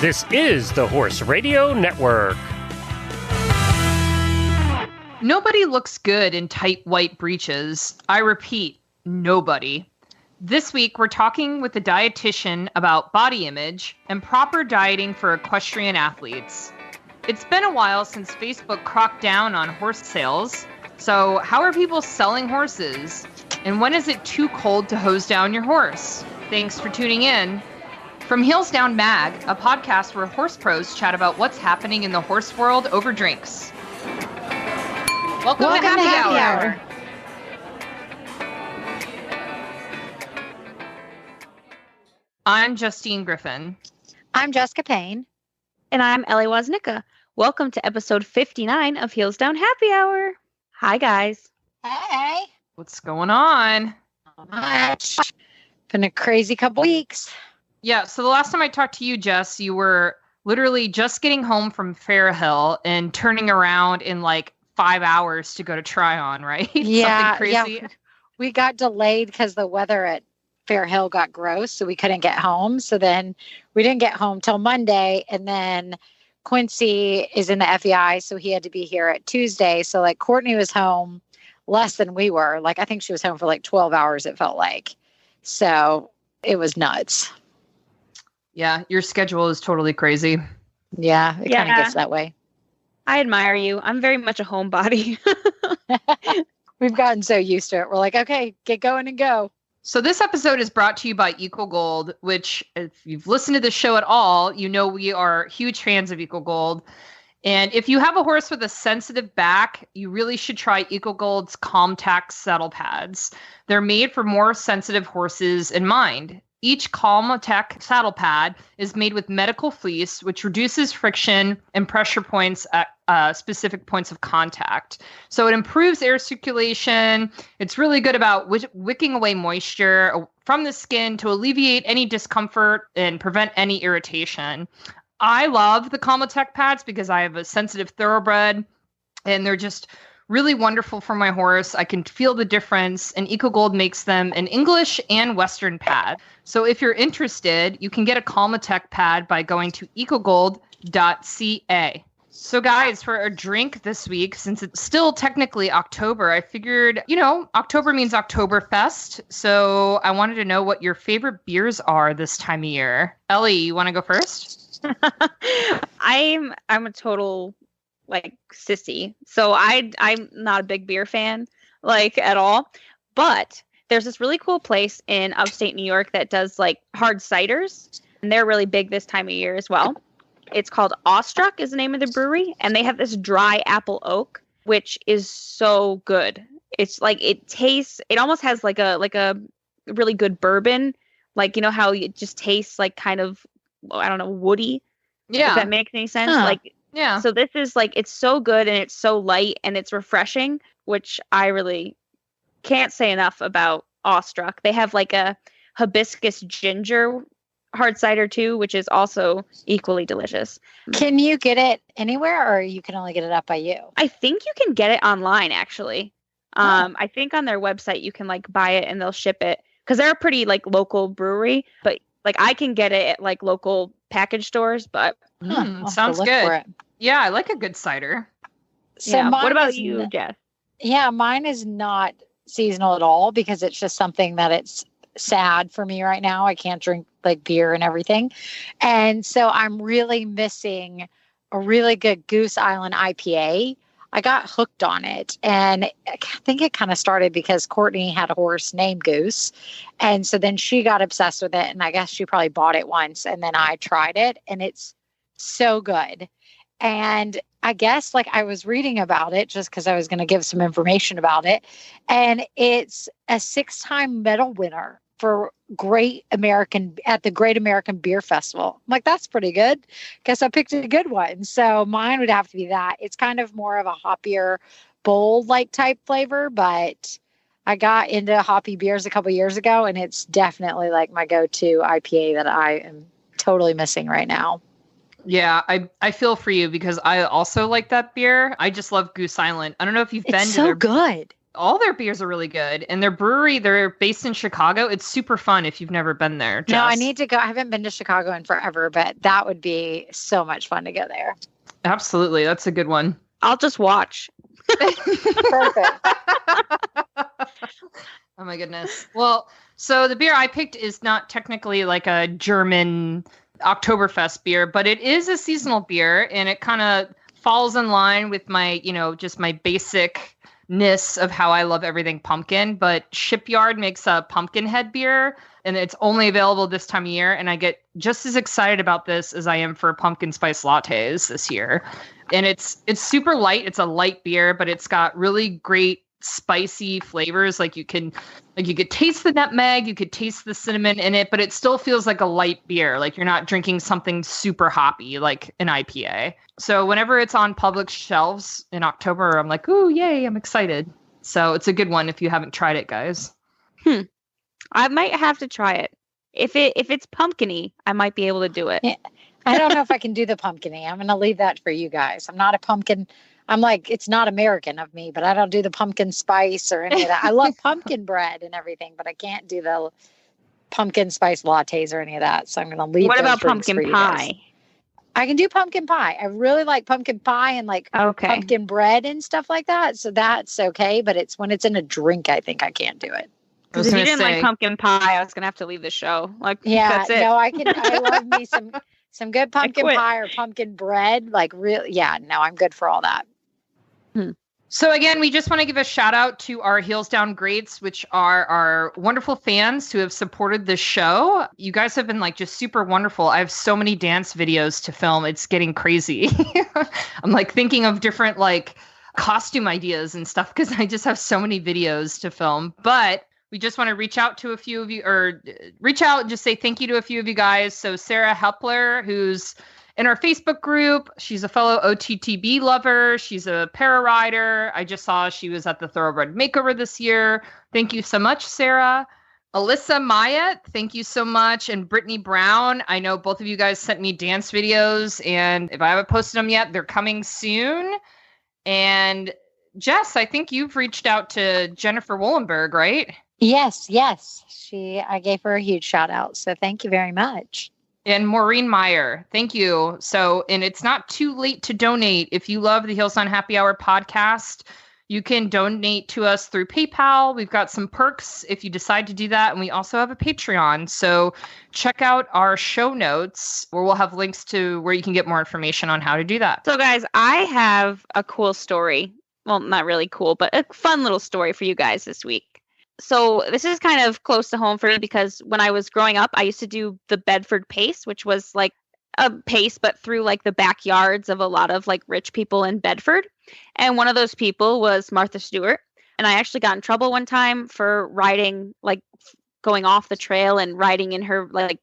This is the Horse Radio Network. Nobody looks good in tight white breeches. I repeat, nobody. This week, we're talking with a dietitian about body image and proper dieting for equestrian athletes. It's been a while since Facebook cracked down on horse sales. So how are people selling horses? And when is it too cold to hose down your horse? Thanks for tuning in. From Heels Down Mag, a podcast where horse pros chat about what's happening in the horse world over drinks. Welcome to Happy Hour. I'm Justine Griffin. I'm Jessica Payne. And I'm Ellie Woznicka. Welcome to episode 59 of Heels Down Happy Hour. Hi, guys. Hey. What's going on? Not much. Been a crazy couple weeks. Yeah, so the last time I talked to you, Jess, you were literally just getting home from Fairhill and turning around in like 5 hours to go to Tryon, right? Yeah, Something crazy. yeah. We got delayed because the weather at Fairhill got gross, so we couldn't get home. So then we didn't get home till Monday, and then Quincy is in the FEI, so he had to be here at Tuesday. So like Courtney was home less than we were. Like I think she was home for like 12 hours, it felt like. So it was nuts. Yeah, your schedule is totally crazy. Yeah, it kind of gets that way. I admire you. I'm very much a homebody. We've gotten so used to it. We're like, okay, get going and go. So this episode is brought to you by Equal Gold, which if you've listened to the show at all, you know we are huge fans of Equal Gold. And if you have a horse with a sensitive back, you really should try Equal Gold's CalmTack saddle pads. They're made for more sensitive horses in mind. Each CalmTack saddle pad is made with medical fleece, which reduces friction and pressure points at specific points of contact. So it improves air circulation. It's really good about wicking away moisture from the skin to alleviate any discomfort and prevent any irritation. I love the CalmTack pads because I have a sensitive thoroughbred, and they're just really wonderful for my horse. I can feel the difference, and Equal Gold makes them an English and Western pad. So if you're interested, you can get a CalmTack pad by going to equalgold.ca. So guys, for a drink this week, since it's still technically October, I figured, October means Oktoberfest. So I wanted to know what your favorite beers are this time of year. Ellie, you want to go first? I'm a total sissy. So I'm not a big beer fan, at all. But there's this really cool place in upstate New York that does hard ciders, and they're really big this time of year as well. It's called Awestruck is the name of the brewery, and they have this dry apple oak, which is so good. It's it almost has like a really good bourbon, how it just tastes kind of, I don't know, woody. Yeah. If that makes any sense. Huh. Yeah. So this is it's so good and it's so light and it's refreshing, which I really can't say enough about Awestruck. They have a hibiscus ginger hard cider too, which is also equally delicious. Can you get it anywhere, or you can only get it up by you? I think you can get it online actually. I think on their website you can buy it and they'll ship it, because they're a pretty local brewery, but I can get it at local package stores, but sounds good. Yeah, I like a good cider. So yeah. What about you, Jess? Yeah, mine is not seasonal at all, because it's just something that it's sad for me right now. I can't drink beer and everything. And so I'm really missing a really good Goose Island IPA. I got hooked on it, and I think it kind of started because Courtney had a horse named Goose. And so then she got obsessed with it, and I guess she probably bought it once, and then I tried it, and it's so good. And I guess I was reading about it just because I was going to give some information about it. And it's a 6-time medal winner for Great American Beer Festival. I'm that's pretty good. Guess I picked a good one. So mine would have to be that. It's kind of more of a hoppier, bold type flavor, but I got into hoppy beers a couple years ago, and it's definitely my go-to IPA that I am totally missing right now. Yeah, I feel for you because I also like that beer. I just love Goose Island. I don't know if you've been to so good. All their beers are really good. And their brewery, they're based in Chicago. It's super fun if you've never been there. No, I Jess. need to go. I haven't been to Chicago in forever, but that would be so much fun to go there. Absolutely. That's a good one. I'll just watch. Perfect. Oh my goodness. Well, so the beer I picked is not technically like a German Oktoberfest beer, but it is a seasonal beer, and it kind of falls in line with my, just my basicness of how I love everything pumpkin. But Shipyard makes a pumpkin head beer, and it's only available this time of year, and I get just as excited about this as I am for pumpkin spice lattes this year. And it's super light. It's a light beer, but it's got really great spicy flavors. Like you could taste the nutmeg, you could taste the cinnamon in it, but it still feels like a light beer. Like you're not drinking something super hoppy like an IPA. So whenever it's on public shelves in October, I'm like, ooh, yay, I'm excited. So it's a good one if you haven't tried it, guys. I might have to try it. If it's pumpkin-y, I might be able to do it. Yeah. I don't know if I can do the pumpkin-y. I'm going to leave that for you guys. I'm not a pumpkin. I'm like, it's not American of me, but I don't do the pumpkin spice or any of that. I love pumpkin bread and everything, but I can't do the pumpkin spice lattes or any of that. So I'm going to leave. What those about drinks for pumpkin you guys. pie? I can do pumpkin pie. I really like pumpkin pie and like Okay. pumpkin bread and stuff like that. So that's okay. But it's when it's in a drink, I think I can't do it. Because if you didn't like pumpkin pie, I was gonna have to leave the show. Like, Yeah, that's it. no, I love me some good pumpkin quit. pie or pumpkin bread. Like really, yeah, no, I'm good for all that. So again, we just want to give a shout out to our Heels Down Greats, which are our wonderful fans who have supported this show. You guys have been like just super wonderful. I have so many dance videos to film. It's getting crazy. I'm like thinking of different like costume ideas and stuff because I just have so many videos to film. But we just want to reach out to a few of you, or reach out and just say thank you to a few of you guys. So Sarah Hepler, who's in our Facebook group, she's a fellow OTTB lover. She's a para rider. I just saw she was at the Thoroughbred Makeover this year. Thank you so much, Sarah. Alyssa Myatt, thank you so much. And Brittany Brown, I know both of you guys sent me dance videos, and if I haven't posted them yet, they're coming soon. And Jess, I think you've reached out to Jennifer Wollenberg, right? Yes. I gave her a huge shout out. So thank you very much. And Maureen Meyer, thank you. So, and it's not too late to donate. If you love the Heels on Happy Hour podcast, you can donate to us through PayPal. We've got some perks if you decide to do that. And we also have a Patreon. So check out our show notes where we'll have links to where you can get more information on how to do that. So, guys, I have a cool story. Well, not really cool, but a fun little story for you guys this week. So this is kind of close to home for me because when I was growing up, I used to do the Bedford Pace, which was like a pace, but through like the backyards of a lot of like rich people in Bedford. And one of those people was Martha Stewart. And I actually got in trouble one time for riding, like going off the trail and riding in her like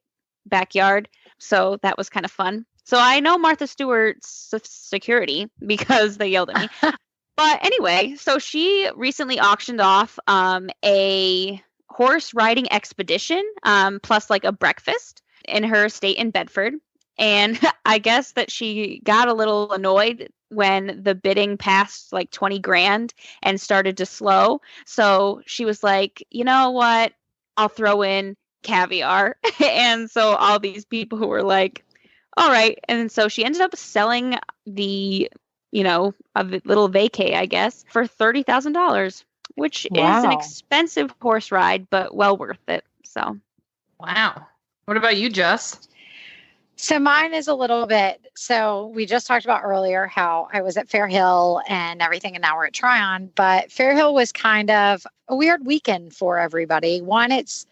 backyard. So that was kind of fun. So I know Martha Stewart's security because they yelled at me. But anyway, so she recently auctioned off a horse riding expedition plus like a breakfast in her estate in Bedford. And I guess that she got a little annoyed when the bidding passed like 20 grand and started to slow. So she was like, you know what? I'll throw in caviar. And so all these people who were like, all right. And so she ended up selling the a little vacay, I guess, for $30,000, which is an expensive horse ride, but well worth it. So, wow. What about you, Jess? So mine is a little bit, so we just talked about earlier how I was at Fair Hill and everything, and now we're at Tryon, but Fair Hill was kind of a weird weekend for everybody. One, it's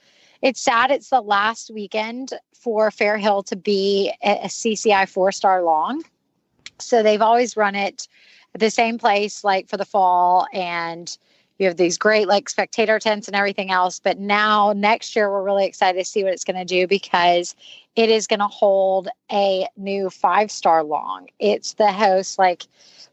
sad. It's the last weekend for Fair Hill to be a CCI 4-star long. So they've always run it at the same place, like for the fall, and you have these great like spectator tents and everything else. But now next year, we're really excited to see what it's going to do because it is going to hold a new 5-star long. It's the host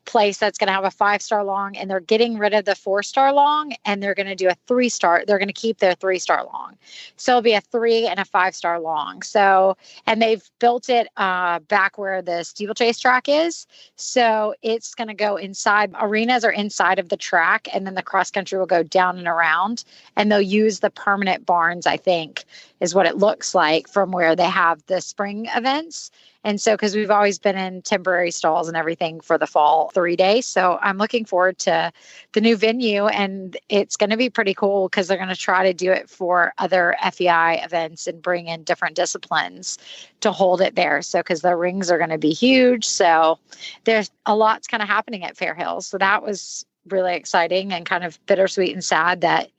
place that's going to have a 5-star long, and they're getting rid of the 4-star long, and they're going to do a 3-star. They're going to keep their 3-star long. So it'll be a 3 and a 5-star long. So, and they've built it back where the steeplechase track is. So it's going to go inside. Arenas are inside of the track, and then the cross country will go down and around, and they'll use the permanent barns, I think, is what it looks like from where they have the spring events. And so, because we've always been in temporary stalls and everything for the fall 3-day. So I'm looking forward to the new venue, and it's going to be pretty cool because they're going to try to do it for other FEI events and bring in different disciplines to hold it there. So, because the rings are going to be huge. So there's a lot's kind of happening at Fair Hills. So that was really exciting and kind of bittersweet and sad that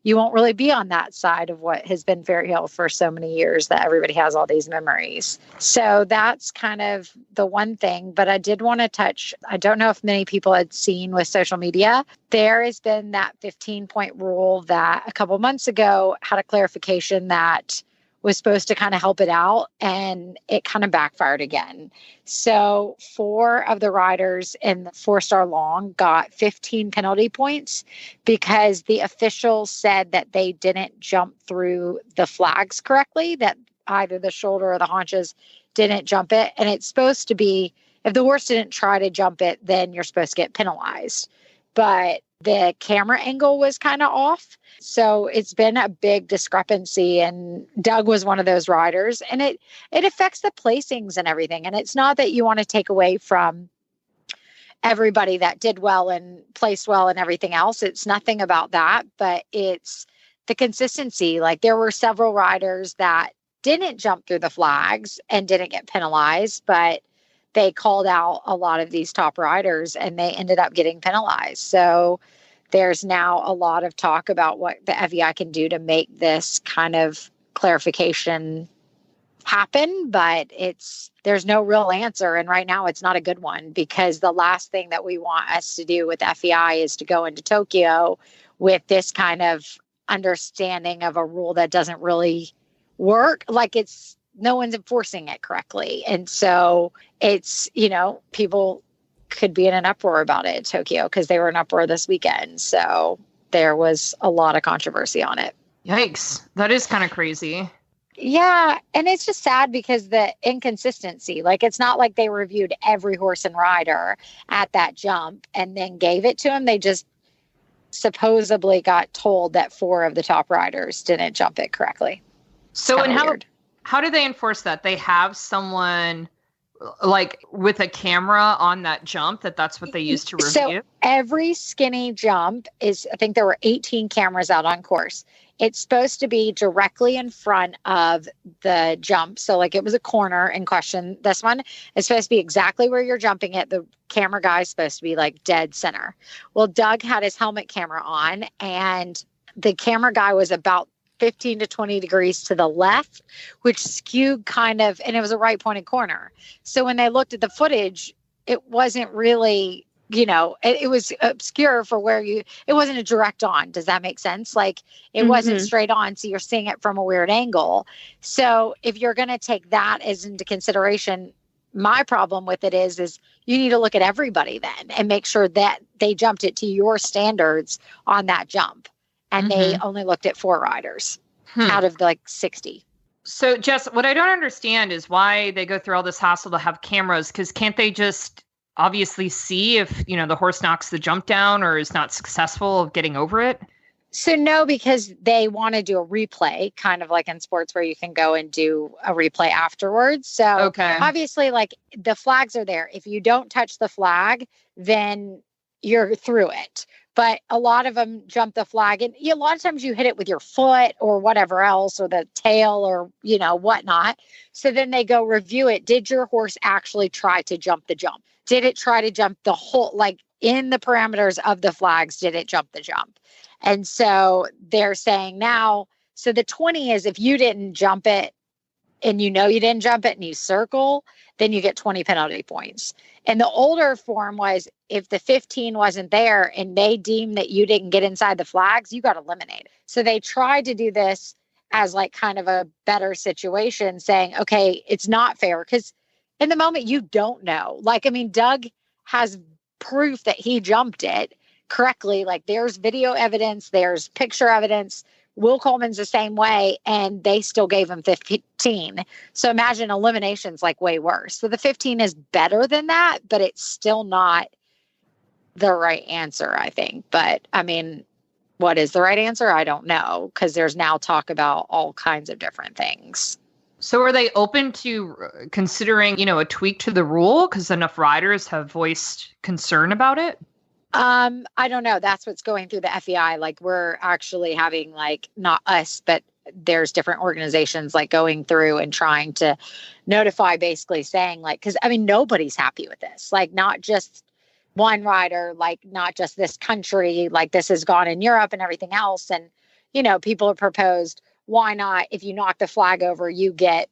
you won't really be on that side of what has been Fair Hill for so many years, that everybody has all these memories. So that's kind of the one thing. But I did want to touch, I don't know if many people had seen with social media, there has been that 15-point rule that a couple months ago had a clarification that was supposed to kind of help it out, and it kind of backfired again. So 4 of the riders in the 4-star long got 15 penalty points because the officials said that they didn't jump through the flags correctly, that either the shoulder or the haunches didn't jump it. And it's supposed to be, if the horse didn't try to jump it, then you're supposed to get penalized. But the camera angle was kind of off. So it's been a big discrepancy, and Doug was one of those riders, and it affects the placings and everything. And it's not that you want to take away from everybody that did well and placed well and everything else. It's nothing about that, but it's the consistency. Like, there were several riders that didn't jump through the flags and didn't get penalized, but they called out a lot of these top riders and they ended up getting penalized. So there's now a lot of talk about what the FEI can do to make this kind of clarification happen, but there's no real answer. And right now it's not a good one, because the last thing that we want us to do with FEI is to go into Tokyo with this kind of understanding of a rule that doesn't really work. Like, no one's enforcing it correctly. And so it's, people could be in an uproar about it in Tokyo, because they were in uproar this weekend. So there was a lot of controversy on it. Yikes. That is kind of crazy. Yeah. And it's just sad because the inconsistency, like, it's not like they reviewed every horse and rider at that jump and then gave it to them. They just supposedly got told that 4 of the top riders didn't jump it correctly. So, and how do they enforce that? They have someone like with a camera on that jump that's what they use to review? So every skinny jump is, I think there were 18 cameras out on course. It's supposed to be directly in front of the jump. So like, it was a corner in question. This one is supposed to be exactly where you're jumping it. The camera guy is supposed to be like dead center. Well, Doug had his helmet camera on, and the camera guy was about 15 to 20 degrees to the left, which skewed kind of, and it was a right pointed corner. So when they looked at the footage, it wasn't really, it was obscure for where it wasn't a direct on. Does that make sense? Like, it wasn't straight on. So you're seeing it from a weird angle. So if you're going to take that as into consideration, my problem with it is you need to look at everybody then and make sure that they jumped it to your standards on that jump. And they only looked at 4 riders out of like 60. So, Jess, what I don't understand is why they go through all this hassle to have cameras, because can't they just obviously see if, the horse knocks the jump down or is not successful of getting over it? So no, because they want to do a replay, kind of like in sports where you can go and do a replay afterwards. So obviously, like, the flags are there. If you don't touch the flag, then you're through it. But a lot of them jump the flag, and a lot of times you hit it with your foot or whatever else, or the tail or, whatnot. So then they go review it. Did your horse actually try to jump the jump? Did it try to jump the whole, like, in the parameters of the flags, did it jump the jump? And so they're saying now, so the 20 is if you didn't jump it and you didn't jump it and you circle, then you get 20 penalty points. And the older form was if the 15 wasn't there and they deemed that you didn't get inside the flags, you got eliminated. So they tried to do this as like kind of a better situation, saying, okay, it's not fair. Because in the moment, you don't know. Like, I mean, Doug has proof that he jumped it correctly. Like, there's video evidence, there's picture evidence. Will Coleman's the same way, and they still gave him 15. So imagine elimination's like way worse. So the 15 is better than that, but it's still not the right answer, I think. But I mean, what is the right answer? I don't know, because there's now talk about all kinds of different things. So are they open to considering, a tweak to the rule? Because enough riders have voiced concern about it. I don't know. That's what's going through the FEI. Like, we're actually having, like, not us, but there's different organizations like going through and trying to notify, basically saying, like, because I mean, nobody's happy with this. Like, not just one rider, like not just this country, like this has gone in Europe and everything else. And, people have proposed, why not, if you knock the flag over, you get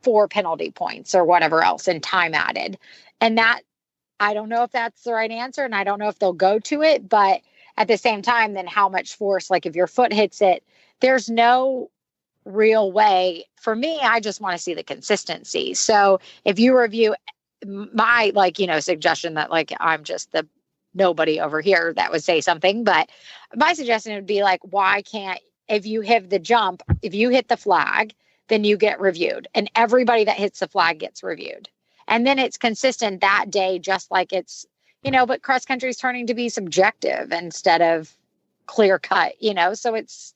4 penalty points or whatever else and time added. And that, I don't know if that's the right answer, and I don't know if they'll go to it, but at the same time, then how much force, like if your foot hits it, there's no real way. For me, I just want to see the consistency. So if you review my, suggestion that, like, I'm just the nobody over here that would say something, but my suggestion would be, like, why can't, if you hit the jump, if you hit the flag, then you get reviewed, and everybody that hits the flag gets reviewed. And then it's consistent that day, just like it's, but cross country is turning to be subjective instead of clear cut, so it's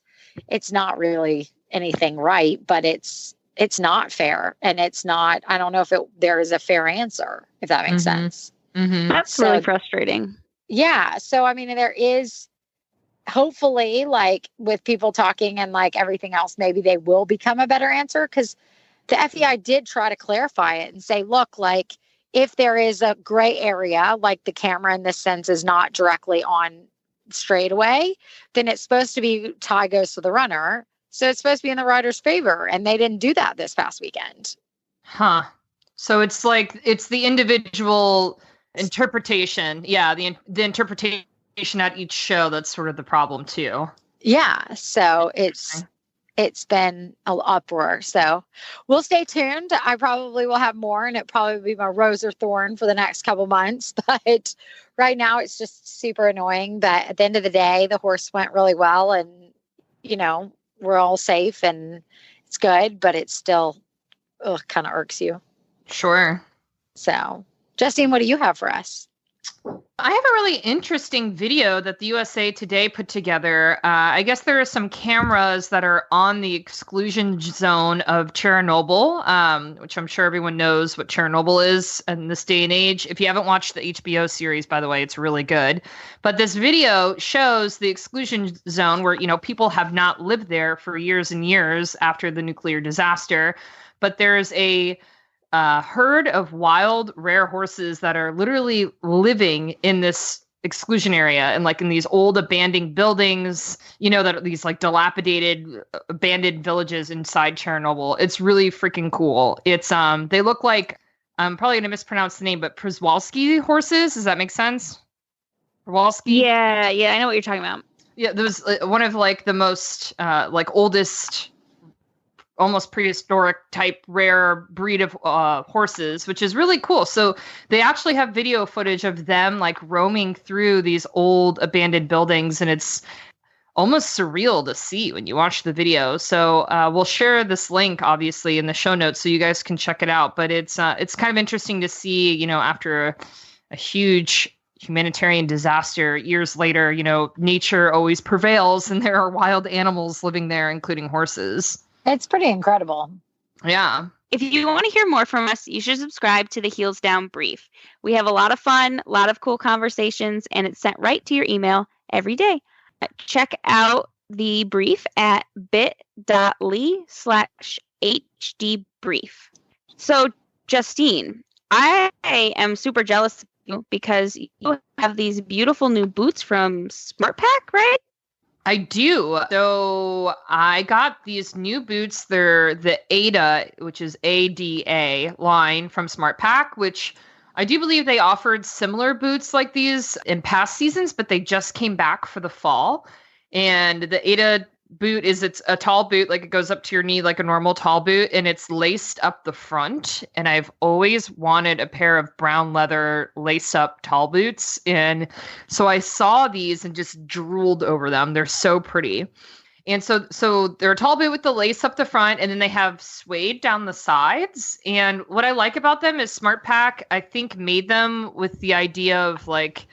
not really anything right, but it's not fair. And it's not, I don't know if there is a fair answer, if that makes sense. Mm-hmm. That's really frustrating. Yeah. So, I mean, there is hopefully, like, with people talking and like everything else, maybe they will become a better answer, because the FEI did try to clarify it and say, look, like, if there is a gray area, like the camera in this sense is not directly on straightaway, then it's supposed to be tie goes to the runner. So it's supposed to be in the rider's favor. And they didn't do that this past weekend. Huh. So it's like, it's the individual interpretation. Yeah. The interpretation at each show. That's sort of the problem too. Yeah. So it's been an uproar. So we'll stay tuned. I probably will have more, and it probably be my rose or thorn for the next couple months. But right now it's just super annoying. But at the end of the day, the horse went really well, and, we're all safe and it's good, but it's still kind of irks you. Sure. So, Justine, what do you have for us? I have a really interesting video that the USA Today put together. I guess there are some cameras that are on the exclusion zone of Chernobyl, which I'm sure everyone knows what Chernobyl is in this day and age. If you haven't watched the HBO series, by the way, it's really good. But this video shows the exclusion zone where, people have not lived there for years and years after the nuclear disaster. But there's a herd of wild, rare horses that are literally living in this exclusion area and like in these old abandoned buildings, that are these like dilapidated, abandoned villages inside Chernobyl. It's really freaking cool. It's they look like, I'm probably gonna mispronounce the name, but Przewalski horses. Does that make sense? Przewalski? Yeah, I know what you're talking about. Yeah, there was one of like the most oldest, almost prehistoric type rare breed of horses, which is really cool. So they actually have video footage of them like roaming through these old abandoned buildings, and it's almost surreal to see when you watch the video. So we'll share this link obviously in the show notes so you guys can check it out. But it's kind of interesting to see, after a huge humanitarian disaster, years later, nature always prevails, and there are wild animals living there, including horses. It's pretty incredible. Yeah. If you want to hear more from us, you should subscribe to the Heels Down Brief. We have a lot of fun, a lot of cool conversations, and it's sent right to your email every day. Check out the brief at bit.ly/hdbrief. So, Justine, I am super jealous of you because you have these beautiful new boots from SmartPack, right? I do. So I got these new boots. They're the Ada, which is ADA line from SmartPack, which I do believe they offered similar boots like these in past seasons, but they just came back for the fall. And the Ada boot is it's a tall boot, like it goes up to your knee like a normal tall boot, and it's laced up the front. And I've always wanted a pair of brown leather lace up tall boots. And so I saw these and just drooled over them. They're so pretty. And so they're a tall boot with the lace up the front, and then they have suede down the sides. And what I like about them is SmartPak, I think, made them with the idea of like,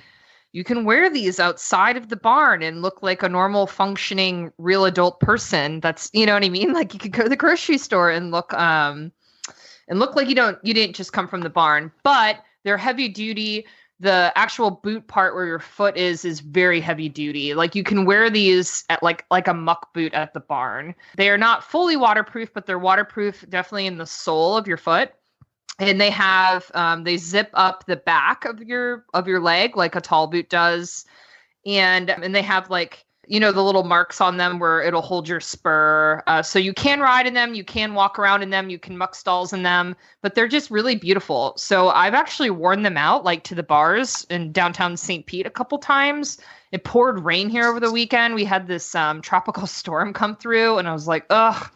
you can wear these outside of the barn and look like a normal functioning real adult person. That's, you know what I mean? Like you could go to the grocery store and look like you didn't just come from the barn, but they're heavy duty. The actual boot part where your foot is very heavy duty. Like you can wear these at like a muck boot at the barn. They are not fully waterproof, but they're waterproof definitely in the sole of your foot. And they have they zip up the back of your leg like a tall boot does, and they have like, you know, the little marks on them where it'll hold your spur. So you can ride in them, you can walk around in them, you can muck stalls in them, but they're just really beautiful. So I've actually worn them out like to the bars in downtown St. Pete a couple times. It poured rain here over the weekend. We had this tropical storm come through, and I was like, ugh.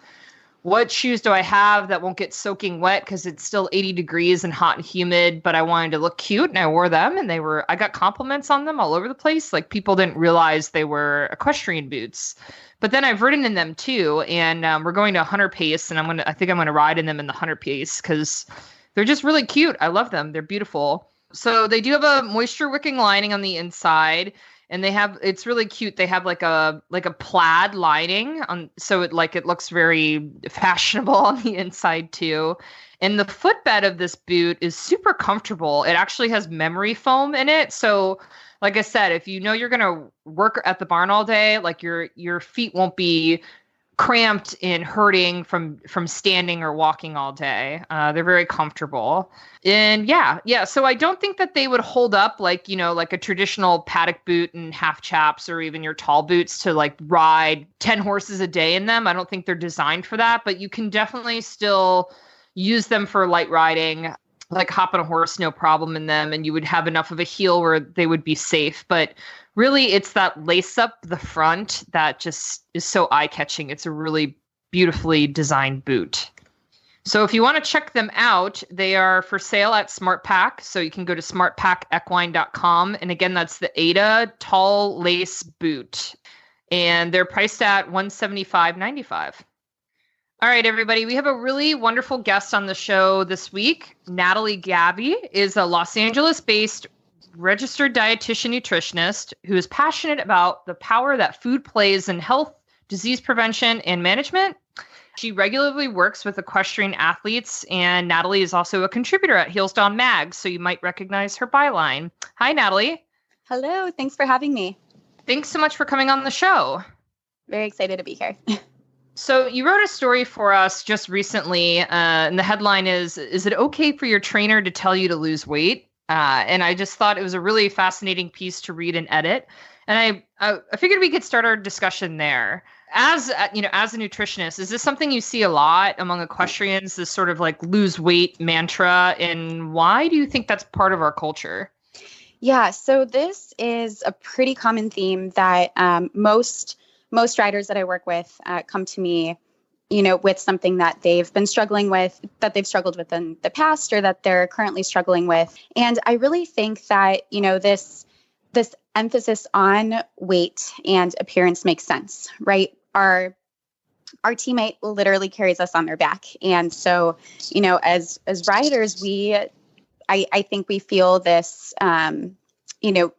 What shoes do I have that won't get soaking wet because it's still 80 degrees and hot and humid, but I wanted to look cute, and I wore them, and I got compliments on them all over the place. Like people didn't realize they were equestrian boots. But then I've ridden in them too, and we're going to Hunter Pace, and I think I'm going to ride in them in the Hunter Pace because they're just really cute. I love them. They're beautiful. So they do have a moisture wicking lining on the inside. And it's really cute. They have like a plaid lining on, so it looks very fashionable on the inside too. And the footbed of this boot is super comfortable. It actually has memory foam in it. So like I said, if you know you're going to work at the barn all day, like your feet won't be cramped and hurting from standing or walking all day. They're very comfortable. And yeah. So I don't think that they would hold up like, you know, like a traditional paddock boot and half chaps or even your tall boots to like ride 10 horses a day in them. I don't think they're designed for that, but you can definitely still use them for light riding, like hop on a horse, no problem in them. And you would have enough of a heel where they would be safe. But really, it's that lace up the front that just is so eye-catching. It's a really beautifully designed boot. So if you want to check them out, they are for sale at SmartPak. So you can go to smartpakequine.com. And again, that's the Ada tall lace boot. And they're priced at $175.95. All right, everybody. We have a really wonderful guest on the show this week. Natalie Gabby is a Los Angeles-based registered dietitian nutritionist who is passionate about the power that food plays in health, disease prevention, and management. She regularly works with equestrian athletes, and Natalie is also a contributor at Heels Down Mag, so you might recognize her byline. Hi, Natalie. Hello. Thanks for having me. Thanks so much for coming on the show. Very excited to be here. So you wrote a story for us just recently, and the headline is it okay for your trainer to tell you to lose weight? And I just thought it was a really fascinating piece to read and edit. And I figured we could start our discussion there. As a nutritionist, is this something you see a lot among equestrians, this sort of like lose weight mantra? And why do you think that's part of our culture? Yeah, so this is a pretty common theme that most riders that I work with come to me, you know, with something that they've been struggling with, that they've struggled with in the past, or that they're currently struggling with. And I really think that, you know, this emphasis on weight and appearance makes sense, right? Our teammate literally carries us on their back. And so, you know, as riders, I think we feel this, you know,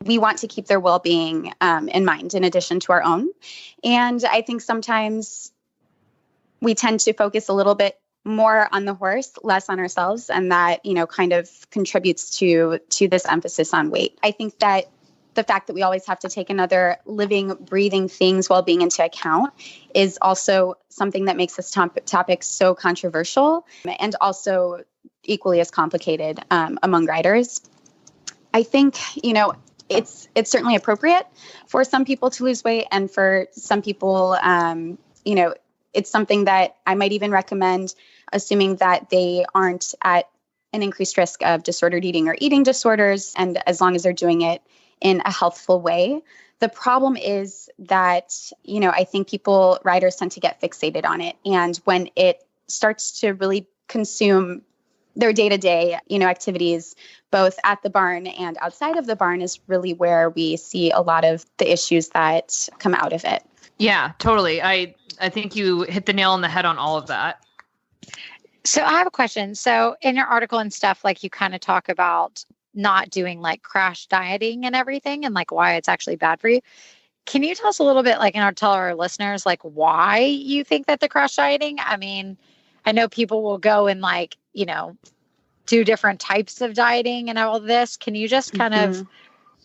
we want to keep their well-being in mind in addition to our own. And I think sometimes we tend to focus a little bit more on the horse, less on ourselves. And that, you know, kind of contributes to this emphasis on weight. I think that the fact that we always have to take another living, breathing thing's well-being into account is also something that makes this topic so controversial and also equally as complicated among riders. I think, you know, it's certainly appropriate for some people to lose weight, and for some people, you know, it's something that I might even recommend, assuming that they aren't at an increased risk of disordered eating or eating disorders. And as long as they're doing it in a healthful way, The problem is that, I think riders tend to get fixated on it. And when it starts to really consume their day-to-day, activities, both at the barn and outside of the barn, is really where we see a lot of the issues that come out of it. Yeah, totally. I think you hit the nail on the head on all of that. So I have a question. So in your article and stuff, like, you kind of talk about not doing like crash dieting and everything, and like why it's actually bad for you. Can you tell us a little bit, like, tell our listeners, like, why you think that the crash dieting? I mean, I know people will go and like, do different types of dieting and all this. Can you just kind of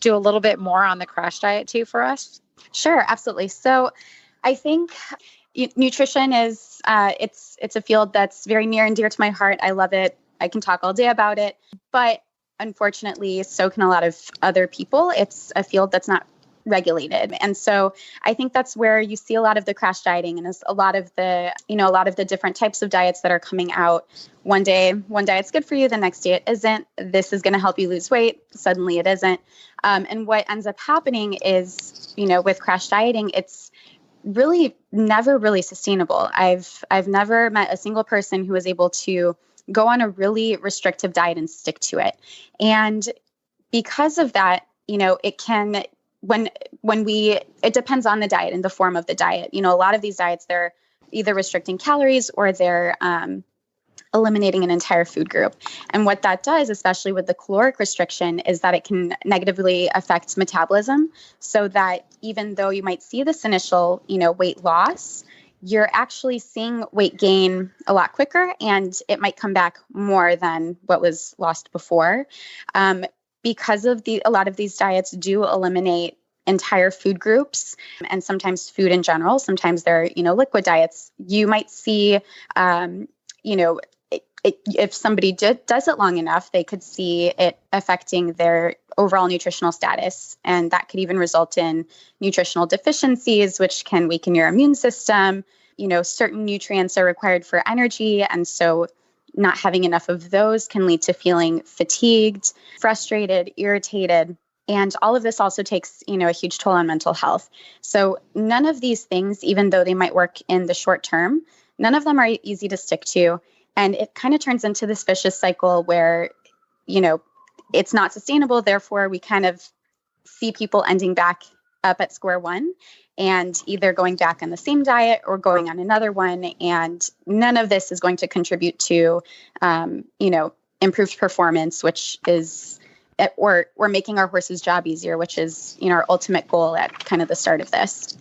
do a little bit more on the crash diet too for us? Sure, absolutely. So I think nutrition is, it's a field that's very near and dear to my heart. I love it. I can talk all day about it, but unfortunately, so can a lot of other people. It's a field that's not regulated. And so I think that's where you see a lot of the crash dieting, and is a lot of the different types of diets that are coming out. One day, one diet's good for you. The next day it isn't. This is going to help you lose weight. Suddenly it isn't. And what ends up happening is, with crash dieting, it's really never really sustainable. I've never met a single person who was able to go on a really restrictive diet and stick to it. And because of that, it can, it depends on the diet and the form of the diet. A lot of these diets, they're either restricting calories or they're eliminating an entire food group. And what that does, especially with the caloric restriction, is that it can negatively affect metabolism, so that even though you might see this initial, weight loss, you're actually seeing weight gain a lot quicker, and it might come back more than what was lost before. Because of a lot of these diets do eliminate entire food groups, and sometimes food in general. Sometimes they're, liquid diets. You might see, if somebody does it long enough, they could see it affecting their overall nutritional status. And that could even result in nutritional deficiencies, which can weaken your immune system. Certain nutrients are required for energy. And so not having enough of those can lead to feeling fatigued, frustrated, irritated. And all of this also takes, a huge toll on mental health. So none of these things, even though they might work in the short term, none of them are easy to stick to. And it kind of turns into this vicious cycle where, it's not sustainable. Therefore, we kind of see people ending back up at square one and either going back on the same diet or going on another one. And none of this is going to contribute to, improved performance, which is, we're making our horse's job easier, which is, our ultimate goal at kind of the start of this.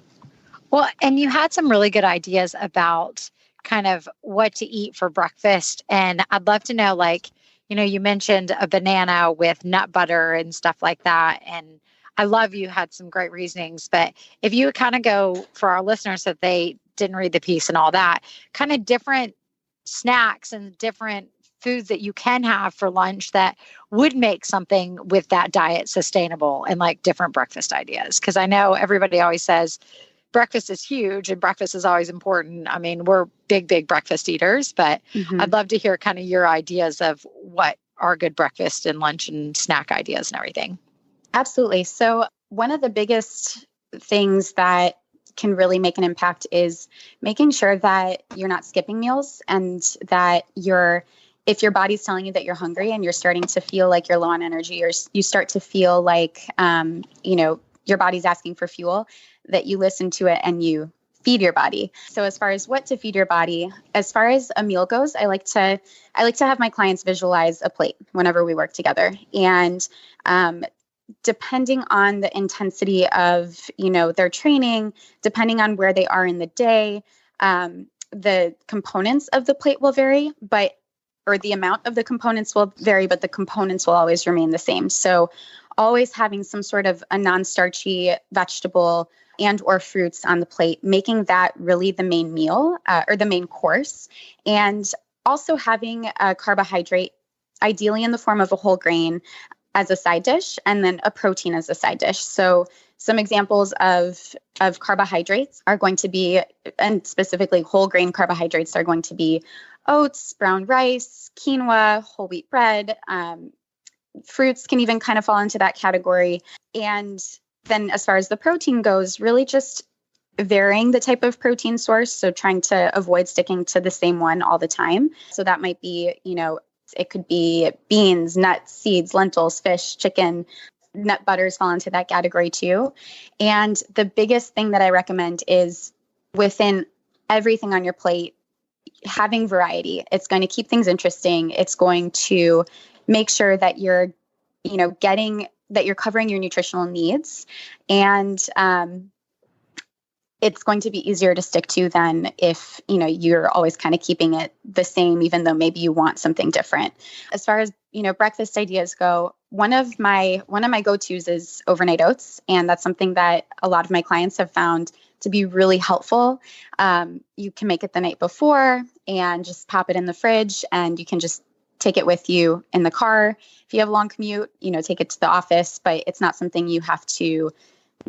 Well, and you had some really good ideas about kind of what to eat for breakfast. And I'd love to know, like, you mentioned a banana with nut butter and stuff like that. And I love you had some great reasonings, but if you would kind of go for our listeners that they didn't read the piece and all that, kind of different snacks and different foods that you can have for lunch that would make something with that diet sustainable, and like different breakfast ideas. Because I know everybody always says breakfast is huge and breakfast is always important. I mean, we're big breakfast eaters, but I'd love to hear kind of your ideas of what are good breakfast and lunch and snack ideas and everything. Absolutely. So one of the biggest things that can really make an impact is making sure that you're not skipping meals, and that if your body's telling you that you're hungry and you're starting to feel like you're low on energy, or you start to feel like, your body's asking for fuel, that you listen to it and you feed your body. So as far as what to feed your body, as far as a meal goes, I like to have my clients visualize a plate whenever we work together. And depending on the intensity of, their training, depending on where they are in the day, the components of the plate will vary, or the amount of the components will vary, but the components will always remain the same. So always having some sort of a non-starchy vegetable and or fruits on the plate, making that really the main meal or the main course. And also having a carbohydrate, ideally in the form of a whole grain, as a side dish, and then a protein as a side dish. So some examples of carbohydrates are going to be, and specifically whole grain carbohydrates are going to be oats, brown rice, quinoa, whole wheat bread. Fruits can even kind of fall into that category. And Then as far as the protein goes, really just varying the type of protein source. So trying to avoid sticking to the same one all the time. So that might be, it could be beans, nuts, seeds, lentils, fish, chicken. Nut butters fall into that category too. And the biggest thing that I recommend is within everything on your plate, having variety. It's going to keep things interesting. It's going to make sure that you're, that you're covering your nutritional needs. And it's going to be easier to stick to than if, you're always kind of keeping it the same, even though maybe you want something different. As far as, breakfast ideas go, one of my go-tos is overnight oats. And that's something that a lot of my clients have found to be really helpful. You can make it the night before and just pop it in the fridge, and you can just take it with you in the car. If you have a long commute, take it to the office, but it's not something you have to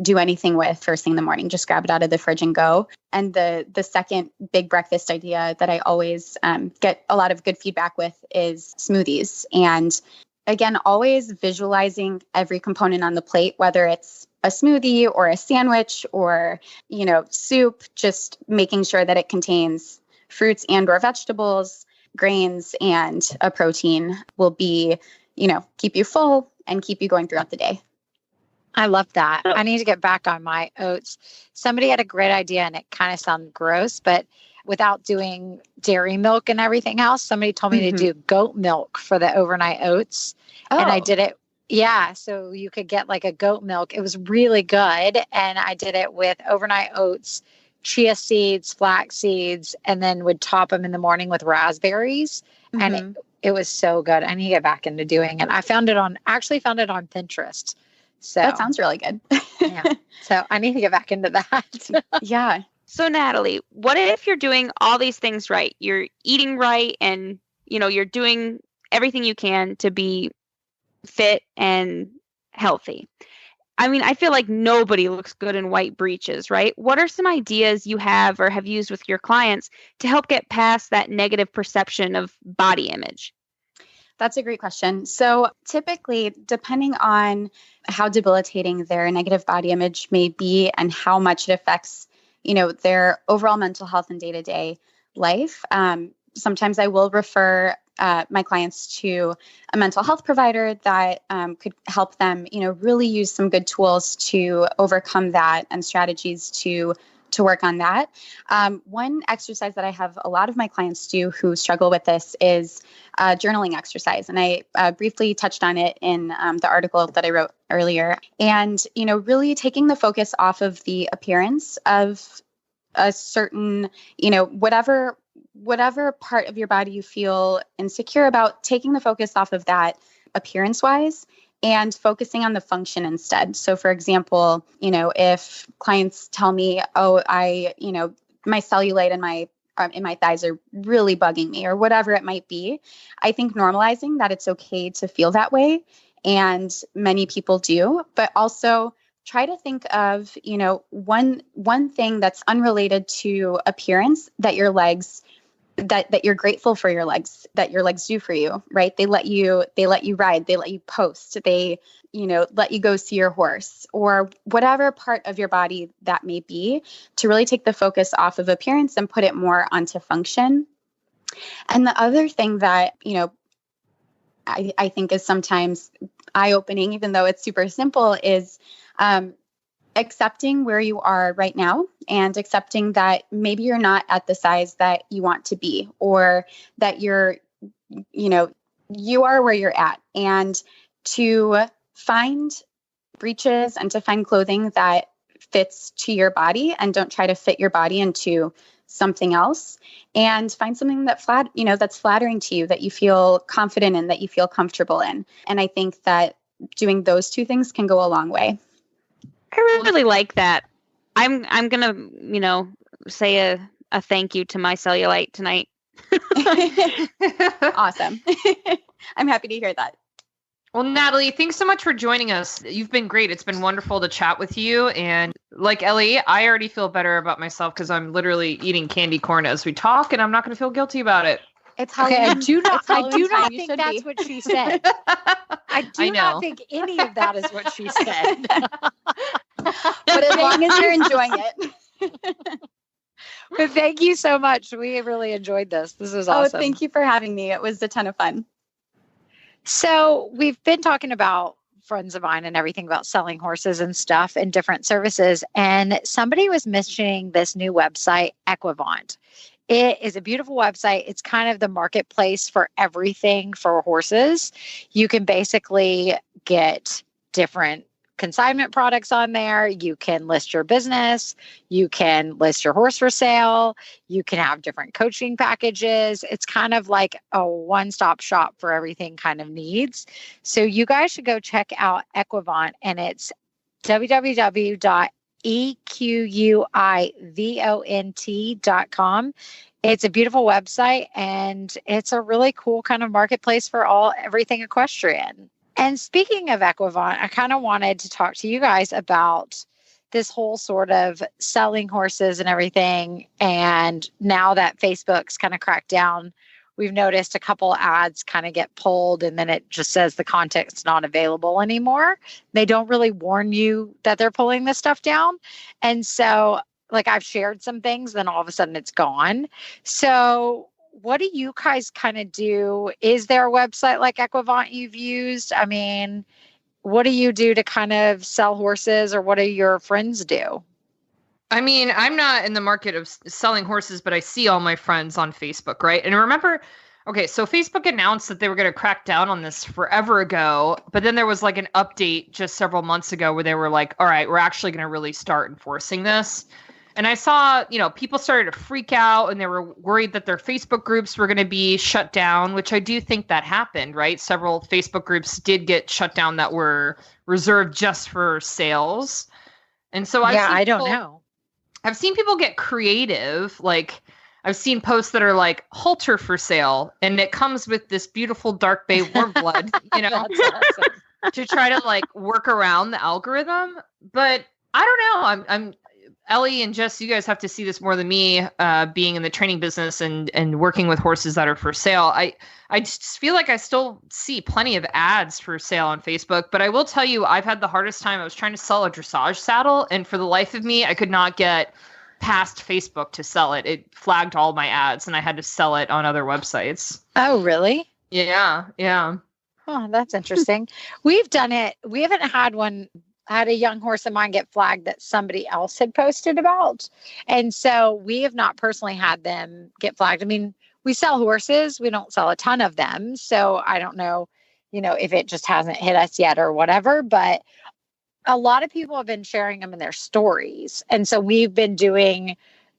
do anything with first thing in the morning. Just grab it out of the fridge and go. And the second big breakfast idea that I always get a lot of good feedback with is smoothies. And again, always visualizing every component on the plate, whether it's a smoothie or a sandwich or, soup, just making sure that it contains fruits and or vegetables, grains, and a protein will be, keep you full and keep you going throughout the day. I love that. I need to get back on my oats. Somebody had a great idea, and it kind of sounded gross, but without doing dairy milk and everything else, somebody told me to do goat milk for the overnight oats. Oh. And I did it. Yeah. So you could get like a goat milk. It was really good. And I did it with overnight oats, chia seeds, flax seeds, and then would top them in the morning with raspberries. Mm-hmm. And it was so good. I need to get back into doing it. I found it on Pinterest. So that sounds really good. Yeah. So I need to get back into that. Yeah. So Natalie, what if you're doing all these things right? You're eating right and, you're doing everything you can to be fit and healthy. I mean, I feel like nobody looks good in white breeches, right? What are some ideas you have or have used with your clients to help get past that negative perception of body image? That's a great question. So typically, depending on how debilitating their negative body image may be and how much it affects, their overall mental health and day-to-day life, sometimes I will refer my clients to a mental health provider that could help them, really use some good tools to overcome that and strategies to work on that. One exercise that I have a lot of my clients do who struggle with this is journaling exercise. And I briefly touched on it in the article that I wrote earlier. And, really taking the focus off of the appearance of a certain, whatever part of your body you feel insecure about, taking the focus off of that appearance-wise and focusing on the function instead. So for example, if clients tell me, oh, my cellulite in my thighs are really bugging me or whatever it might be, I think normalizing that it's okay to feel that way. And many people do, but also try to think of, one thing that's unrelated to appearance that your legs that you're grateful for your legs, that your legs do for you, right? They let you ride, they let you post, they, let you go see your horse or whatever part of your body that may be, to really take the focus off of appearance and put it more onto function. And the other thing that, I think is sometimes eye-opening, even though it's super simple, is accepting where you are right now and accepting that maybe you're not at the size that you want to be, or that you are where you're at, and to find breeches and to find clothing that fits to your body and don't try to fit your body into something else, and find something that's flattering to you, that you feel confident in, that you feel comfortable in. And I think that doing those two things can go a long way. I really like that. I'm gonna, say a thank you to my cellulite tonight. Awesome. I'm happy to hear that. Well, Natalie, thanks so much for joining us. You've been great. It's been wonderful to chat with you. And like Ellie, I already feel better about myself because I'm literally eating candy corn as we talk, and I'm not going to feel guilty about it. It's Halloween. Okay, I do not think that's what she said. I do not think any of that is what she said. But as long as you're enjoying it. But thank you so much. We really enjoyed this. This was awesome. Oh, thank you for having me. It was a ton of fun. So we've been talking about friends of mine and everything about selling horses and stuff and different services. And somebody was mentioning this new website, Equivant. It is a beautiful website. It's kind of the marketplace for everything for horses. You can basically get different consignment products on there. You can list your business. You can list your horse for sale. You can have different coaching packages. It's kind of like a one-stop shop for everything kind of needs. So you guys should go check out Equivant, and it's www.equivont.com. It's a beautiful website, and it's a really cool kind of marketplace for everything equestrian. And speaking of Equivant, I kind of wanted to talk to you guys about this whole sort of selling horses and everything. And now that Facebook's kind of cracked down, we've noticed a couple ads kind of get pulled, and then it just says the content's not available anymore. They don't really warn you that they're pulling this stuff down. And so, like, I've shared some things, then all of a sudden it's gone. So what do you guys kind of do? Is there a website like Equivant you've used? I mean, what do you do to kind of sell horses, or what do your friends do? I mean, I'm not in the market of selling horses, but I see all my friends on Facebook, right? And remember, okay, so Facebook announced that they were going to crack down on this forever ago, but then there was like an update just several months ago where they were like, all right, we're actually going to really start enforcing this. And I saw, people started to freak out, and they were worried that their Facebook groups were going to be shut down, which I do think that happened, right? Several Facebook groups did get shut down that were reserved just for sales. And so I don't know. I've seen people get creative. Like, I've seen posts that are like halter for sale, and it comes with this beautiful dark bay warm blood, That's awesome. to try to like work around the algorithm. But I don't know. I'm Ellie and Jess, you guys have to see this more than me, being in the training business and working with horses that are for sale. I just feel like I still see plenty of ads for sale on Facebook, but I will tell you, I've had the hardest time. I was trying to sell a dressage saddle, and for the life of me, I could not get past Facebook to sell it. It flagged all my ads, and I had to sell it on other websites. Oh, really? Yeah. Oh, that's interesting. We've done it. We haven't had one. I had a young horse of mine get flagged that somebody else had posted about. And so we have not personally had them get flagged. I mean, we sell horses. We don't sell a ton of them. So I don't know, if it just hasn't hit us yet or whatever. But a lot of people have been sharing them in their stories. And so we've been doing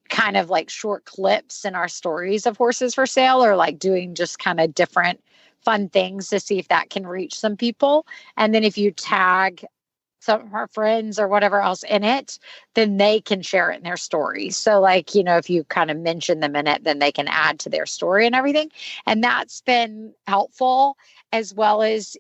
kind of like short clips in our stories of horses for sale, or like doing just kind of different fun things to see if that can reach some people. And then if you tag some of our friends or whatever else in it, then they can share it in their story. So like, if you kind of mention them in it, then they can add to their story and everything. And that's been helpful, as well as,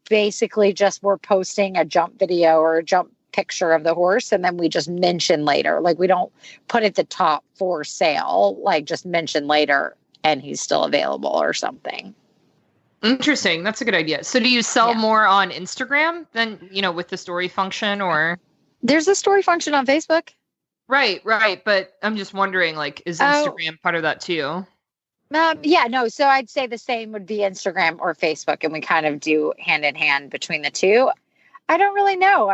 basically just we're posting a jump video or a jump picture of the horse, and then we just mention later. Like, we don't put at the top for sale, like just mention later and he's still available or something. Interesting. That's a good idea. So do you sell more on Instagram than, with the story function, or? There's a story function on Facebook. Right. But I'm just wondering, like, is Instagram part of that too? So I'd say the same would be Instagram or Facebook, and we kind of do hand in hand between the two. I don't really know.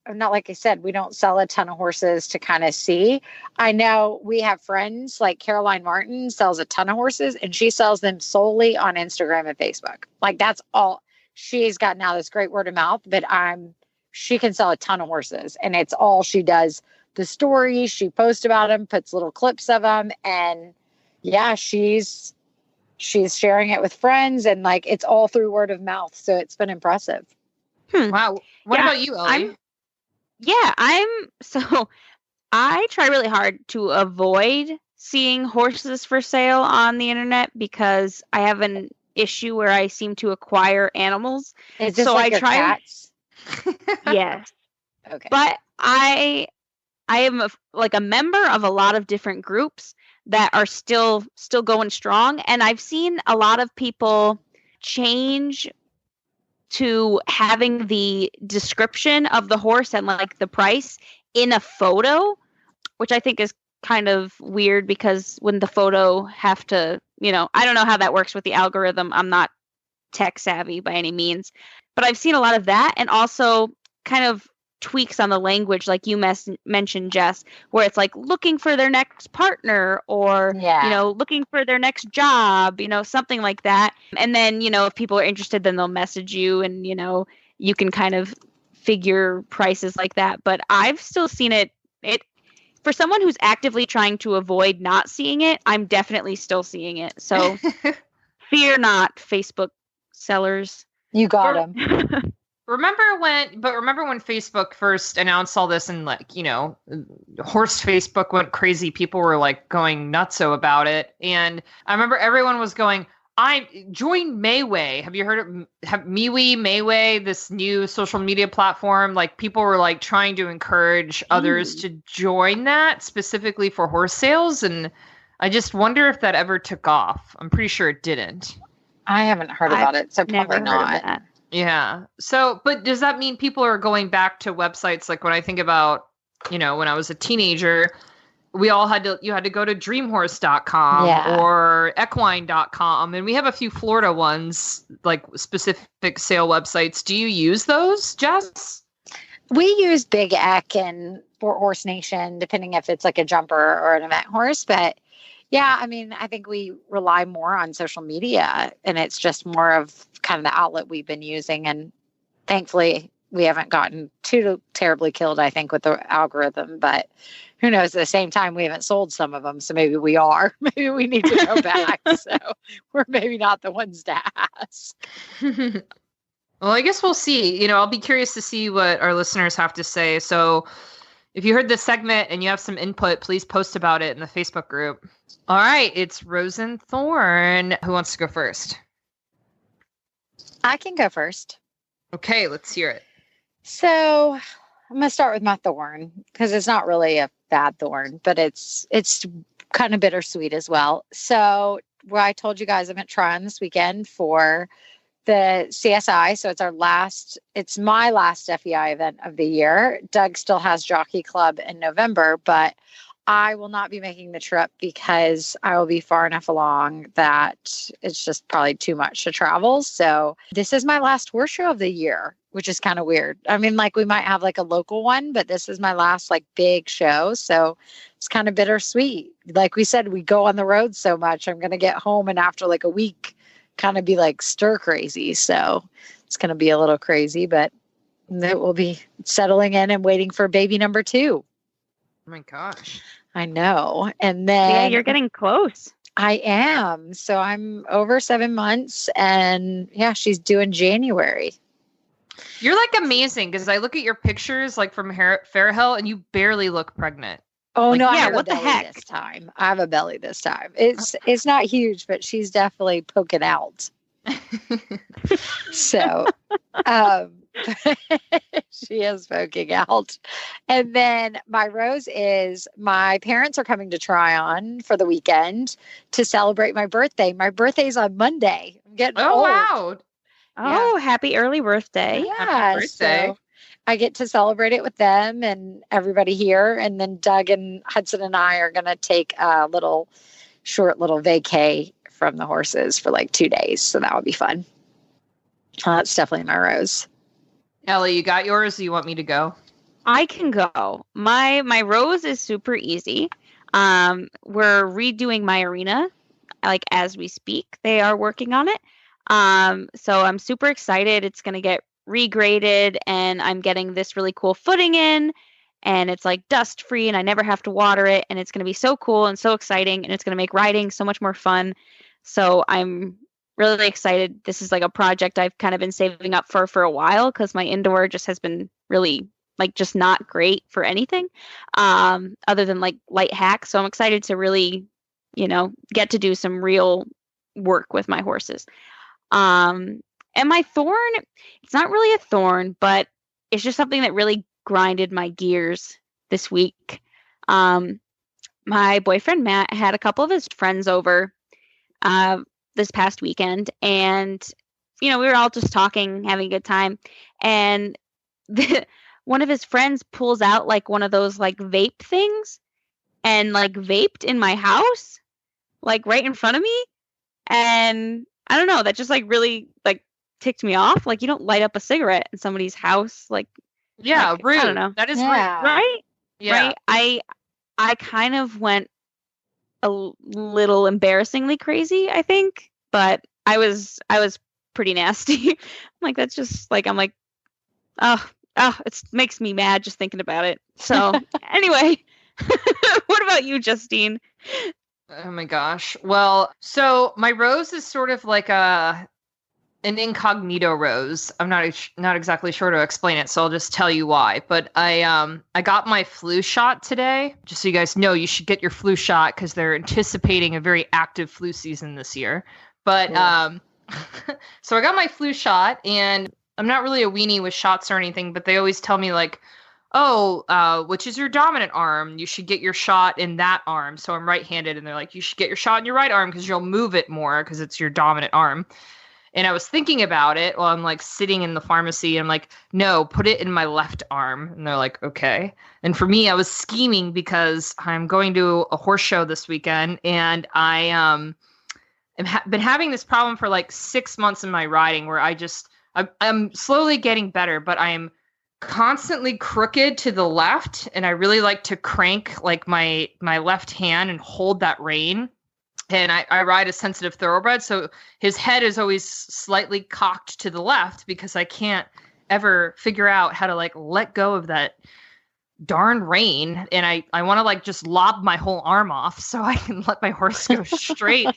I'm not, like I said, we don't sell a ton of horses to kind of see. I know we have friends like Caroline Martin sells a ton of horses, and she sells them solely on Instagram and Facebook. Like, that's all. She's got now this great word of mouth, but she can sell a ton of horses, and it's all she does. The stories she posts about them, puts little clips of them, and she's sharing it with friends, and like, it's all through word of mouth. So it's been impressive. Wow. What about you, Ellie? I try really hard to avoid seeing horses for sale on the internet, because I have an issue where I seem to acquire animals. Is this like your cats? Yes. Okay. But I am a member of a lot of different groups that are still going strong, and I've seen a lot of people change to having the description of the horse and like the price in a photo, which I think is kind of weird because wouldn't the photo have to, I don't know how that works with the algorithm. I'm not tech savvy by any means, but I've seen a lot of that, and also kind of tweaks on the language like you mentioned, Jess, where it's like looking for their next partner or looking for their next job, something like that. And then if people are interested, then they'll message you, and you can kind of figure prices like that. But I've still seen it for someone who's actively trying to avoid not seeing it. I'm definitely still seeing it, so fear not, Facebook sellers. You got him. Remember when Facebook first announced all this, and horse Facebook went crazy. People were like going nutso about it. And I remember everyone was going, I joined Mayway. Have you heard of Mayway, this new social media platform? Like people were like trying to encourage others to join that specifically for horse sales. And I just wonder if that ever took off. I'm pretty sure it didn't. I haven't heard about it, so probably not. Yeah. So, but does that mean people are going back to websites? Like when I think about, when I was a teenager, you had to go to dreamhorse.com or equine.com. And we have a few Florida ones, like specific sale websites. Do you use those, Jess? We use Big Eck and Fort Horse Nation, depending if it's like a jumper or an event horse. But yeah, I mean, I think we rely more on social media, and it's just more of kind of the outlet we've been using. And thankfully, we haven't gotten too terribly killed, I think, with the algorithm. But who knows? At the same time, we haven't sold some of them. So maybe we are. Maybe we need to go back. So we're maybe not the ones to ask. Well, I guess we'll see. I'll be curious to see what our listeners have to say. So if you heard this segment and you have some input, please post about it in the Facebook group. All right, it's Rose and Thorn. Who wants to go first? I can go first. Okay, let's hear it. So I'm going to start with my thorn because it's not really a bad thorn, but it's kind of bittersweet as well. So where I told you guys I'm at Tryon this weekend for the CSI. So it's my last FEI event of the year. Doug still has Jockey Club in November, but I will not be making the trip because I will be far enough along that it's just probably too much to travel. So this is my last horse show of the year, which is kind of weird. I mean, like we might have like a local one, but this is my last like big show. So it's kind of bittersweet. Like we said, we go on the road so much. I'm going to get home and after like a week kind of be like stir crazy. So it's going to be a little crazy, but it will be settling in and waiting for baby number 2. Oh my gosh. I know. And then you're getting close. I am. So I'm over 7 months and she's due in January. You're like amazing because I look at your pictures like from Fairhill and you barely look pregnant. Oh like, no, I have what a the belly heck? this time. I have a belly this time. It's not huge, but she's definitely poking out. So she is poking out. And then my Rose is my parents are coming to Tryon for the weekend to celebrate my birthday. My birthday's on Monday. I'm getting old. Wow. Oh, happy early birthday. Yeah. Happy birthday. So I get to celebrate it with them and everybody here. And then Doug and Hudson and I are going to take a short little vacay from the horses for like 2 days. So that would be fun. That's definitely my Rose. Ellie, you got yours? Do you want me to go? I can go. My Rose is super easy. We're redoing my arena, like as we speak. They are working on it. So I'm super excited. It's going to get regraded and I'm getting this really cool footing in and it's like dust free and I never have to water it. And it's going to be so cool and so exciting and it's going to make riding so much more fun. So I'm really excited. This is like a project I've kind of been saving up for a while because my indoor just has been really like just not great for anything other than like light hacks. So I'm excited to really, get to do some real work with my horses. And my thorn, it's not really a thorn, but it's just something that really grinded my gears this week. My boyfriend, Matt, had a couple of his friends over this past weekend, and we were all just talking, having a good time, and one of his friends pulls out like one of those like vape things and like vaped in my house, like right in front of me. And I don't know, that just like really like ticked me off. Like, you don't light up a cigarette in somebody's house. Like, Yeah, rude. I don't know. That is Yeah. rude. Right? Yeah. Right? I kind of went a little embarrassingly crazy, I think, but I was pretty nasty. I'm like, that's just like, I'm like, oh, it makes me mad just thinking about it. So anyway, what about you, Justine? Oh my gosh. Well, so my rose is sort of like an incognito rose. I'm not exactly sure to explain it, so I'll just tell you why. But I got my flu shot today. Just so you guys know, you should get your flu shot because they're anticipating a very active flu season this year. But so I got my flu shot, and I'm not really a weenie with shots or anything, but they always tell me like, oh, which is your dominant arm? You should get your shot in that arm. So I'm right-handed, and they're like, you should get your shot in your right arm because you'll move it more because it's your dominant arm. And I was thinking about it while I'm like sitting in the pharmacy, and I'm like, no, put it in my left arm. And they're like, okay. And for me, I was scheming because I'm going to a horse show this weekend, and I been having this problem for like 6 months in my riding where I'm slowly getting better, but I'm constantly crooked to the left, and I really like to crank like my left hand and hold that rein. And I ride a sensitive thoroughbred, so his head is always slightly cocked to the left because I can't ever figure out how to like let go of that darn rein. And I want to like just lob my whole arm off so I can let my horse go straight.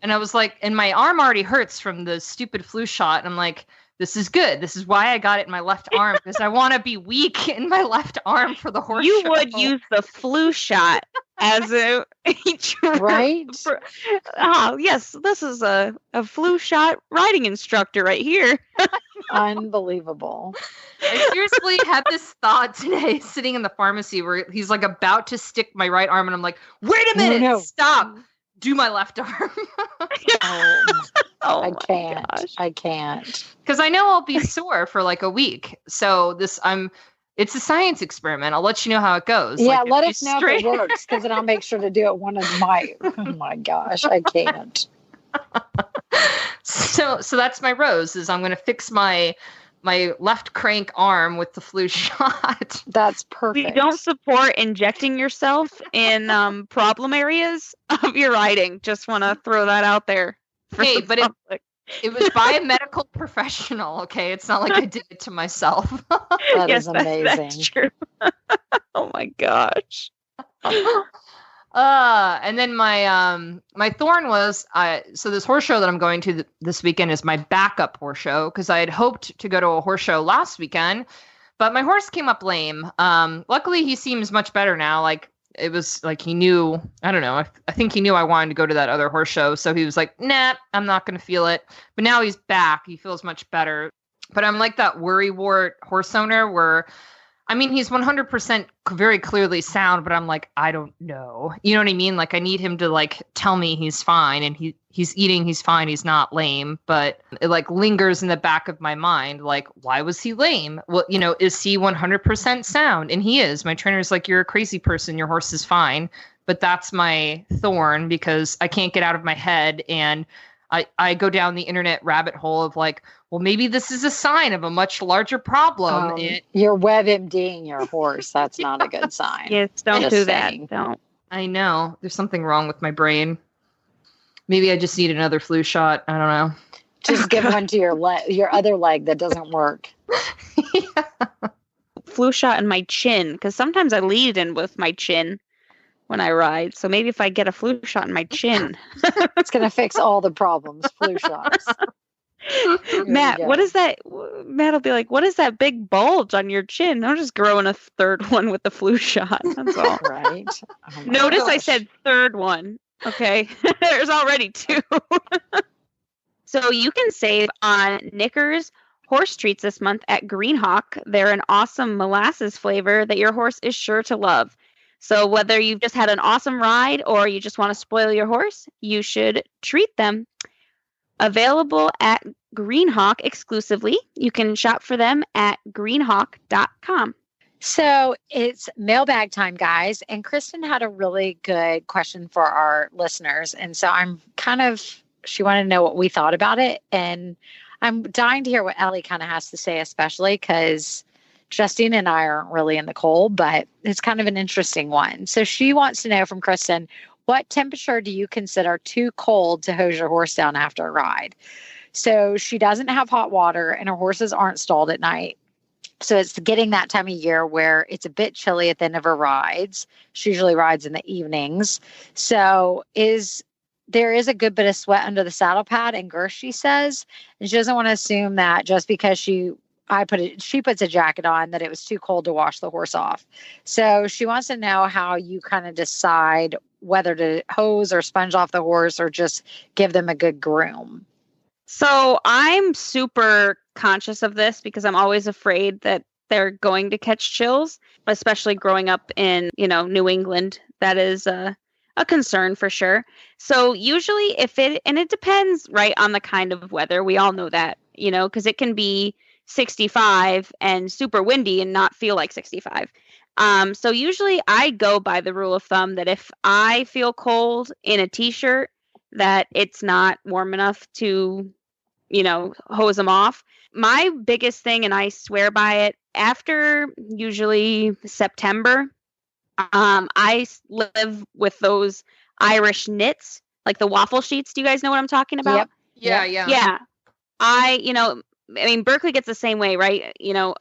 And I was like, and my arm already hurts from the stupid flu shot. And I'm like, this is good. This is why I got it in my left arm, because I want to be weak in my left arm for the horse You show. would use the flu shot as a Right? Yes, this is a flu shot riding instructor right here. Unbelievable. I seriously had this thought today sitting in the pharmacy where he's like about to stick my right arm, and I'm like, wait a minute, No. stop. Do my left arm. Oh, Oh I my can't. gosh. I can't. Because I know I'll be sore for like a week. So it's a science experiment. I'll let you know how it goes. Yeah, Like, let if us you know if straight- it works, because then I'll make sure to do it one of my. Oh my gosh, I can't. So that's my rose. Is I'm going to fix my left crank arm with the flu shot. That's We perfect. don't support injecting yourself in problem areas of your riding. Just want to throw that out there. For Hey, the but public. It was by a medical professional. Okay, it's not like I did it to myself. That is That's amazing. true. Oh my gosh. And then my thorn was so this horse show that I'm going to this weekend is my backup horse show, because I had hoped to go to a horse show last weekend, but my horse came up lame. Luckily he seems much better now. Like, it was like he knew, I don't know, I think he knew I wanted to go to that other horse show, so he was like, nah, I'm not going to feel it. But now he's back. He feels much better. But I'm like that worrywart horse owner where, I mean, he's 100% very clearly sound, but I'm like, I don't know. You know what I mean? Like, I need him to like tell me he's fine, and he's eating, he's fine, he's not lame. But it like lingers in the back of my mind, like, why was he lame? Well, is he 100% sound? And he is. My trainer's like, you're a crazy person, your horse is fine. But that's my thorn, because I can't get out of my head, and I go down the internet rabbit hole of like, well, maybe this is a sign of a much larger problem. You're WebMDing your horse. That's not a good sign. Yes, don't Just do saying. that. Don't. I know. There's something wrong with my brain. Maybe I just need another flu shot. I don't know. Just give one to your other leg that doesn't work. Flu shot in my chin, because sometimes I lead in with my chin when I ride. So maybe if I get a flu shot in my chin. It's going to fix all the problems. Flu shots. There Matt, you go. what is that? Matt will be like, what is that big bulge on your chin? I'm just growing a third one with the flu shot. That's all. Right. Oh my Notice I gosh. said third one. Okay. There's already two. So you can save on Knickers horse treats this month at Greenhawk. They're an awesome molasses flavor that your horse is sure to love. So whether you've just had an awesome ride or you just want to spoil your horse, you should treat them. Available at Greenhawk exclusively. You can shop for them at greenhawk.com. So it's mailbag time, guys. And Kristen had a really good question for our listeners. And so she wanted to know what we thought about it. And I'm dying to hear what Ellie kind of has to say, especially because Justine and I aren't really in the cold, but it's kind of an interesting one. So she wants to know from Kristen, what temperature do you consider too cold to hose your horse down after a ride? So she doesn't have hot water and her horses aren't stalled at night. So it's getting that time of year where it's a bit chilly at the end of her rides. She usually rides in the evenings. So there is a good bit of sweat under the saddle pad and girth, she says. And she doesn't want to assume that just because she puts a jacket on that it was too cold to wash the horse off. So she wants to know how you kind of decide whether to hose or sponge off the horse or just give them a good groom. So I'm super conscious of this because I'm always afraid that they're going to catch chills, especially growing up in, New England. That is a concern for sure. So usually and it depends, right, on the kind of weather. We all know that, because it can be 65 and super windy and not feel like 65. So usually I go by the rule of thumb that if I feel cold in a t-shirt, that it's not warm enough to, hose them off. My biggest thing, and I swear by it, after usually September, I live with those Irish knits, like the waffle sheets. Do you guys know what I'm talking about? Yep. Yeah. Berkeley gets the same way, right?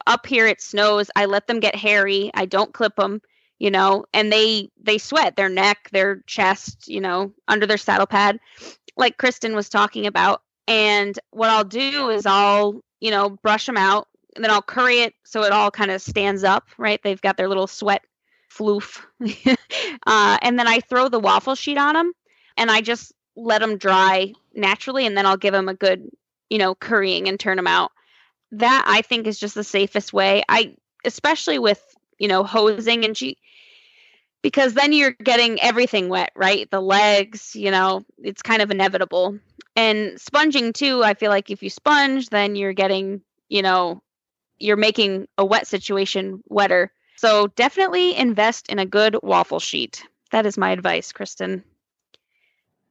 Up here it snows. I let them get hairy. I don't clip them, and they sweat their neck, their chest, under their saddle pad, like Kristen was talking about. And what I'll do is I'll, brush them out, and then I'll curry it so it all kind of stands up, right? They've got their little sweat floof. And then I throw the waffle sheet on them, and I just let them dry naturally, and then I'll give them a good, currying and turn them out. That I think is just the safest way. Especially with, hosing because then you're getting everything wet, right? The legs, it's kind of inevitable. And sponging too, I feel like if you sponge, then you're getting, you're making a wet situation wetter. So definitely invest in a good waffle sheet. That is my advice, Kristen.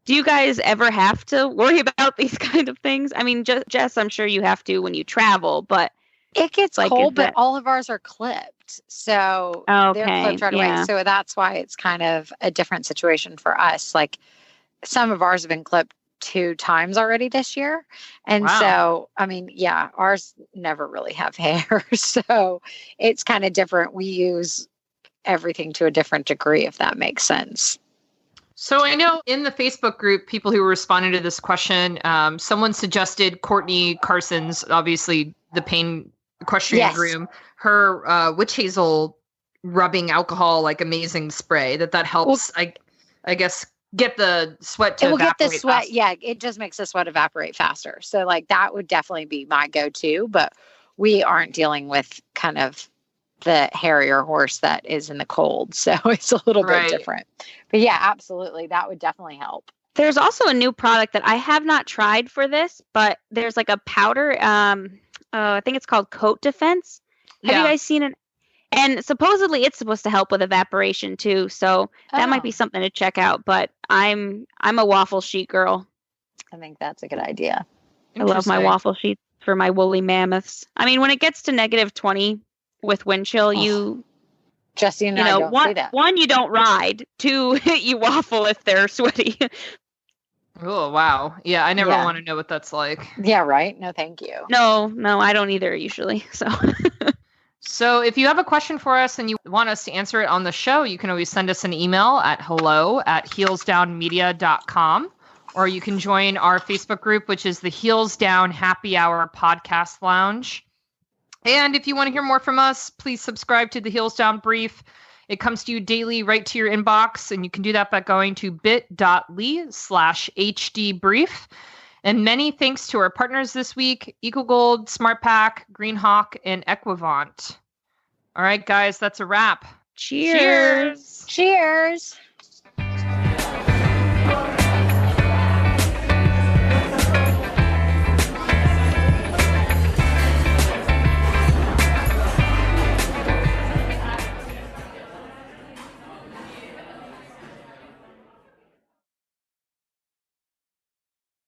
Do you guys ever have to worry about these kind of things? I mean, Jess, I'm sure you have to when you travel, but it gets cold, but all of ours are clipped. So they're clipped right away. So that's why it's kind of a different situation for us. Like some of ours have been clipped 2 times already this year. And so, ours never really have hair. So it's kind of different. We use everything to a different degree, if that makes sense. So I know in the Facebook group, people who were responding to this question, someone suggested Courtney Carson's, obviously the pain equestrian groom, her witch hazel rubbing alcohol, like amazing spray that helps, I guess, get the sweat to evaporate. Get the sweat. Faster. Yeah, it just makes the sweat evaporate faster. So like that would definitely be my go-to, but we aren't dealing with kind of the hairier horse that is in the cold. So it's a little bit different. But yeah, absolutely. That would definitely help. There's also a new product that I have not tried for this, but there's like a powder. I think it's called Coat Defense. Have you guys seen it? And supposedly it's supposed to help with evaporation too. So that might be something to check out. But I'm a waffle sheet girl. I think that's a good idea. I love my waffle sheets for my woolly mammoths. I mean, when it gets to -20 with wind chill, Justine and I don't see that. 1, you don't ride. 2, you waffle if they're sweaty. Oh, wow. Yeah, I never want to know what that's like. Yeah, right? No, thank you. No, I don't either usually. So if you have a question for us and you want us to answer it on the show, you can always send us an email at hello@heelsdownmedia.com, or you can join our Facebook group, which is the Heels Down Happy Hour Podcast Lounge. And if you want to hear more from us, please subscribe to the Heels Down Brief. It comes to you daily right to your inbox, and you can do that by going to bit.ly/hdbrief. And many thanks to our partners this week, EcoGold, SmartPack, Greenhawk, and Equivant. All right, guys, that's a wrap. Cheers. Cheers.